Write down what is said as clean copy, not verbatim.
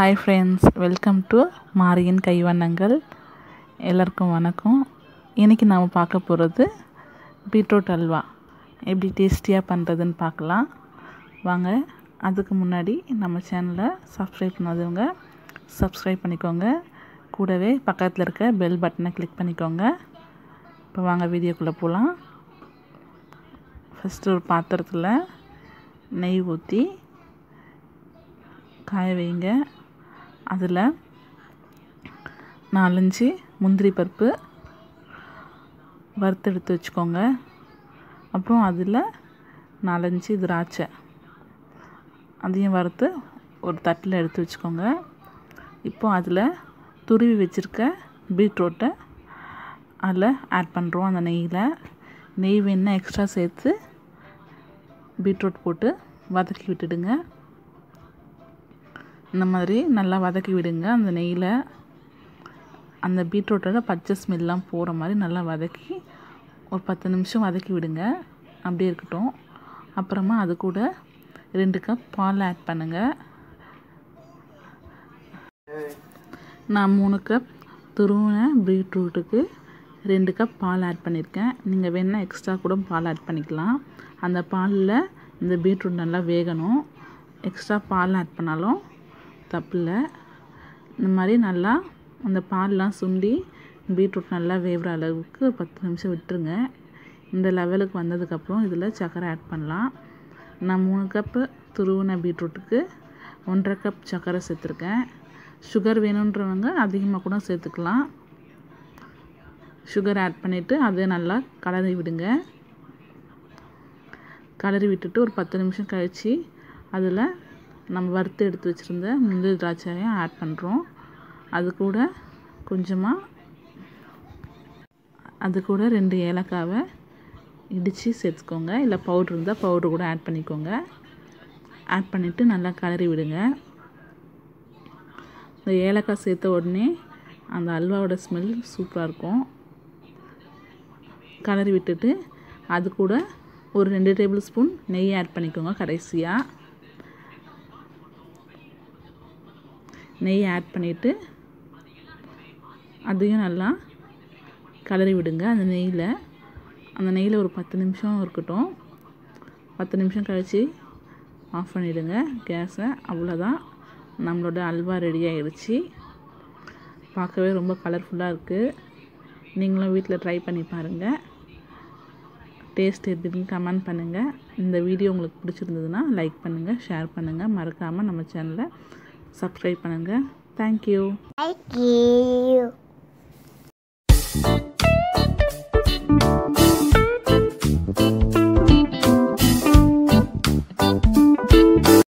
Hi friends, welcome to மாரியின் கைவண்ணங்கள். எல்லாருக்கும் வணக்கம். இன்றைக்கி நாம் பார்க்க போகிறது பீட்ரூட் அல்வா எப்படி டேஸ்டியாக பண்ணுறதுன்னு பார்க்கலாம் வாங்க. அதுக்கு முன்னாடி நம்ம சேனலை சப்ஸ்கிரைப் பண்ணாதவங்க சப்ஸ்கிரைப் பண்ணிக்கோங்க. கூடவே பக்கத்தில் இருக்க பெல் பட்டனை கிளிக் பண்ணிக்கோங்க. இப்போ வாங்க வீடியோக்குள்ளே போகலாம். ஃபஸ்ட்டு ஒரு பாத்திரத்தில் நெய் ஊற்றி காய வைங்க. அதில் 4-5 முந்திரி பருப்பு வறுத்து எடுத்து வச்சுக்கோங்க. அப்புறம் அதில் 4-5 திராட்சை அதையும் வறுத்து ஒரு தட்டில் எடுத்து வச்சுக்கோங்க. இப்போ அதில் துருவி வச்சுருக்க பீட்ரூட்டை அதில் ஆட் பண்ணுறோம். அந்த நெய் வேணுன்னா எக்ஸ்ட்ரா சேர்த்து பீட்ரூட் போட்டு வதக்கி விட்டுடுங்க. இந்த மாதிரி நல்லா வதக்கி விடுங்க. அந்த நெய்யில் அந்த பீட்ரூட்டோட பச்சை ஸ்மெல்லாம் போகிற மாதிரி நல்லா வதக்கி ஒரு 10 நிமிஷம் வதக்கி விடுங்க. அப்படியே இருக்கட்டும். அப்புறமா அது கூட 2 கப் பால் ஆட் பண்ணுங்கள். நான் 3 கப் துருவின பீட்ரூட்டுக்கு 2 கப் பால் ஆட் பண்ணியிருக்கேன். நீங்கள் வேணால் எக்ஸ்ட்ரா கூட பால் ஆட் பண்ணிக்கலாம். அந்த பாலில் இந்த பீட்ரூட் நல்லா வேகணும். எக்ஸ்ட்ரா பால் ஆட் பண்ணாலும் தப்பில்லை. இந்த மாதிரி நல்லா அந்த பால்லாம் சுண்டி பீட்ரூட் நல்லா வேகிற அளவுக்கு 10 நிமிஷம் விட்டுருங்க. இந்த லெவலுக்கு வந்ததுக்கப்புறம் இதில் சர்க்கரை ஆட் பண்ணலாம். நான் 3 கப்பு துருவின பீட்ரூட்டுக்கு 1.5 கப் சர்க்கரை சேர்த்துருக்கேன். சுகர் வேணுன்றவங்க அதிகமாக கூட சேர்த்துக்கலாம். சுகர் ஆட் பண்ணிவிட்டு அதை நல்லா கலரி விடுங்க. கலரி விட்டுட்டு ஒரு 10 நிமிஷம் கழித்து அதில் நம்ம வறுத்து எடுத்து வச்சுருந்த முந்திரி திராட்சையும் ஆட் பண்ணுறோம். அது கூட 2 ஏலக்காவை இடித்து சேர்த்துக்கோங்க. இல்லை பவுட்ரு இருந்தால் பவுட்ரு கூட ஆட் பண்ணிக்கோங்க. ஆட் பண்ணிவிட்டு நல்லா கலரி விடுங்க. இந்த ஏலக்காய் சேர்த்த உடனே அந்த அல்வாவோட ஸ்மெல் சூப்பராக இருக்கும். கலரி விட்டுட்டு அது கூட ஒரு 2 டேபிள் ஸ்பூன் நெய் ஆட் பண்ணிக்கோங்க. கடைசியாக நெய் ஆட் பண்ணிவிட்டு அதையும் நல்லா கலரி விடுங்க. அந்த நெய்யில் ஒரு 10 நிமிஷம் இருக்கட்டும். 10 நிமிஷம் கழித்து ஆஃப் பண்ணிவிடுங்க கேஸை. அவ்வளோதான், நம்மளோட அல்வா ரெடி ஆகிடுச்சு. பார்க்கவே ரொம்ப கலர்ஃபுல்லாக இருக்குது. நீங்களும் வீட்டில் ட்ரை பண்ணி பாருங்கள். டேஸ்ட் எப்படின்னு கமெண்ட் பண்ணுங்கள். இந்த வீடியோ உங்களுக்கு பிடிச்சிருந்ததுன்னா லைக் பண்ணுங்கள், ஷேர் பண்ணுங்கள். மறக்காமல் நம்ம சேனலை சப்ஸ்கிரைப் பண்ணுங்கள். தேங்க்யூ.